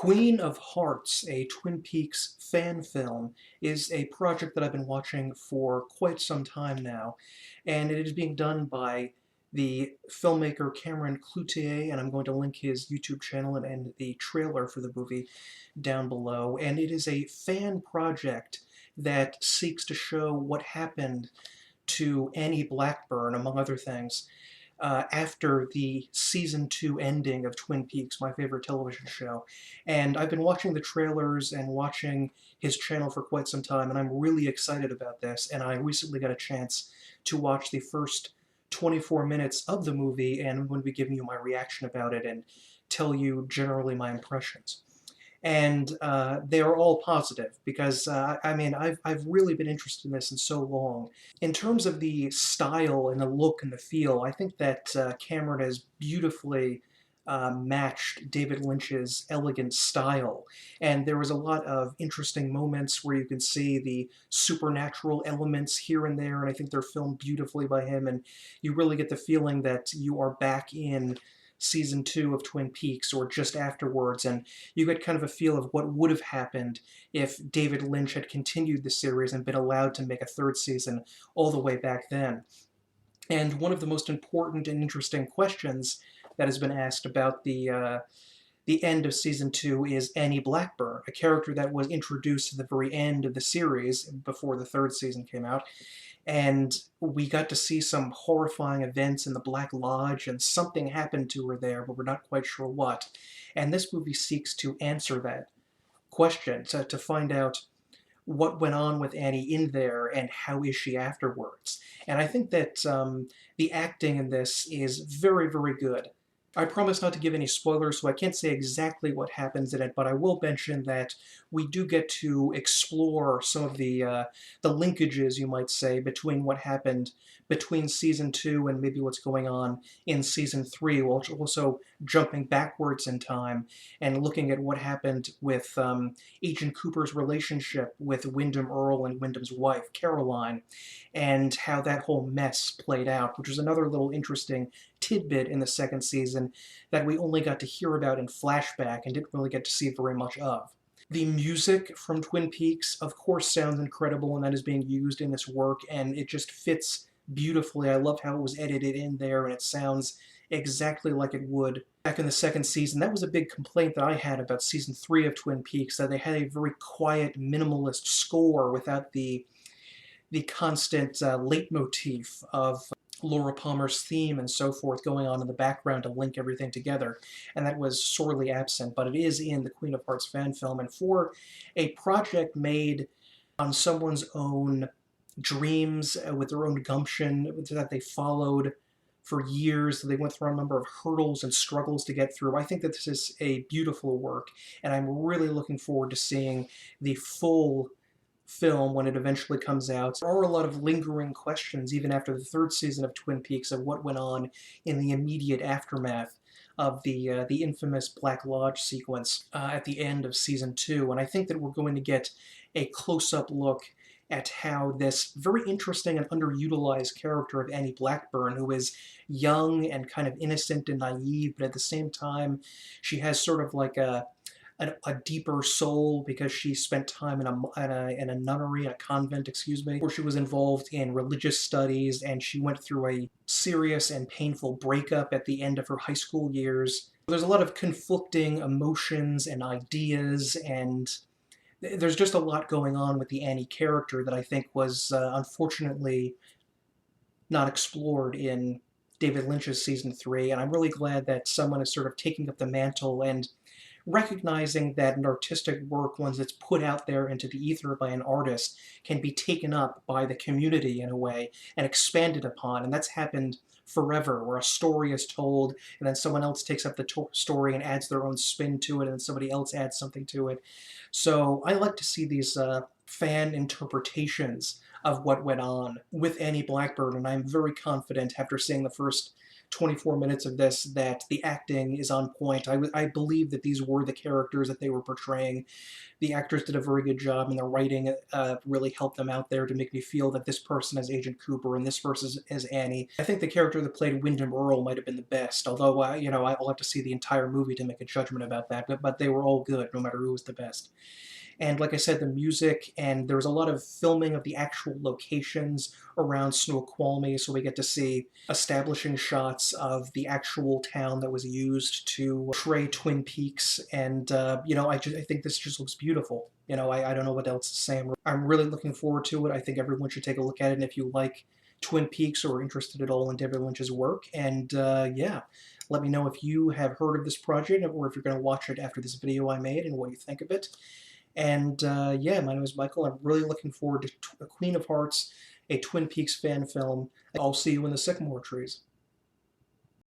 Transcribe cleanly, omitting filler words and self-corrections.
Queen of Hearts, a Twin Peaks fan film, is a project that I've been watching for quite some time now, and it is being done by the filmmaker Cameron Cloutier, and I'm going to link his YouTube channel and the trailer for the movie down below. And it is a fan project that seeks to show what happened to Annie Blackburn, among other things, after the season 2 ending of Twin Peaks, my favorite television show. And I've been watching the trailers and watching his channel for quite some time, and I'm really excited about this. And I recently got a chance to watch the first 24 minutes of the movie, and I'm going to be giving you my reaction about it and tell you generally my impressions. And they are all positive because I mean I've really been interested in this in so long. In terms of the style and the look and the feel, I think that Cameron has beautifully matched David Lynch's elegant style, and there was a lot of interesting moments where you can see the supernatural elements here and there, and I think they're filmed beautifully by him, and you really get the feeling that you are back in season 2 of Twin Peaks or just afterwards, and you get kind of a feel of what would have happened if David Lynch had continued the series and been allowed to make a third season all the way back then. And one of the most important and interesting questions that has been asked about the end of season 2 is Annie Blackburn, a character that was introduced at the very end of the series before the third season came out. And we got to see some horrifying events in the Black Lodge, and something happened to her there, but we're not quite sure what. And this movie seeks to answer that question, to find out what went on with Annie in there and how is she afterwards. And I think that the acting in this is very, very good. I promise not to give any spoilers, so I can't say exactly what happens in it, but I will mention that we do get to explore some of the linkages, you might say, between what happened between season 2 and maybe what's going on in season 3, while also jumping backwards in time and looking at what happened with Agent Cooper's relationship with Wyndham Earle and Wyndham's wife, Caroline, and how that whole mess played out, which was another little interesting tidbit in the second season that we only got to hear about in flashback and didn't really get to see very much of. The music from Twin Peaks, of course, sounds incredible, and that is being used in this work, and it just fits beautifully. I love how it was edited in there, and it sounds exactly like it would back in the second season. That was a big complaint that I had about season 3 of Twin Peaks, that they had a very quiet, minimalist score without the constant leitmotif of Laura Palmer's theme and so forth going on in the background to link everything together, and that was sorely absent, but it is in the Queen of Hearts fan film, and for a project made on someone's own dreams, with their own gumption that they followed for years, they went through a number of hurdles and struggles to get through. I think that this is a beautiful work, and I'm really looking forward to seeing the full film when it eventually comes out. There are a lot of lingering questions, even after the third season of Twin Peaks, of what went on in the immediate aftermath of the infamous Black Lodge sequence at the end of season 2. And I think that we're going to get a close-up look at how this very interesting and underutilized character of Annie Blackburn, who is young and kind of innocent and naive, but at the same time, she has sort of like a deeper soul because she spent time in a nunnery, a convent, excuse me, where she was involved in religious studies, and she went through a serious and painful breakup at the end of her high school years. There's a lot of conflicting emotions and ideas, and there's just a lot going on with the Annie character that I think was unfortunately not explored in David Lynch's season 3, and I'm really glad that someone is sort of taking up the mantle and recognizing that an artistic work, once it's put out there into the ether by an artist, can be taken up by the community in a way and expanded upon. And that's happened forever, where a story is told and then someone else takes up the story and adds their own spin to it, and then somebody else adds something to it. So I like to see these fan interpretations of what went on with Annie Blackburn, and I'm very confident after seeing the first 24 minutes of this that the acting is on point. I believe that these were the characters that they were portraying. The actors did a very good job, and the writing really helped them out there to make me feel that this person is Agent Cooper and this person is Annie. I think the character that played Wyndham Earle might have been the best, although, I'll have to see the entire movie to make a judgment about that, but they were all good, no matter who was the best. And like I said, the music, and there was a lot of filming of the actual locations around Snoqualmie, so we get to see establishing shots of the actual town that was used to portray Twin Peaks. And I think this just looks beautiful. I don't know what else to say. I'm really looking forward to it. I think everyone should take a look at it. And if you like Twin Peaks or are interested at all in David Lynch's work, and yeah, let me know if you have heard of this project or if you're going to watch it after this video I made and what you think of it. And yeah, my name is Michael. I'm really looking forward to Queen of Hearts, a Twin Peaks fan film. I'll see you in the sycamore trees.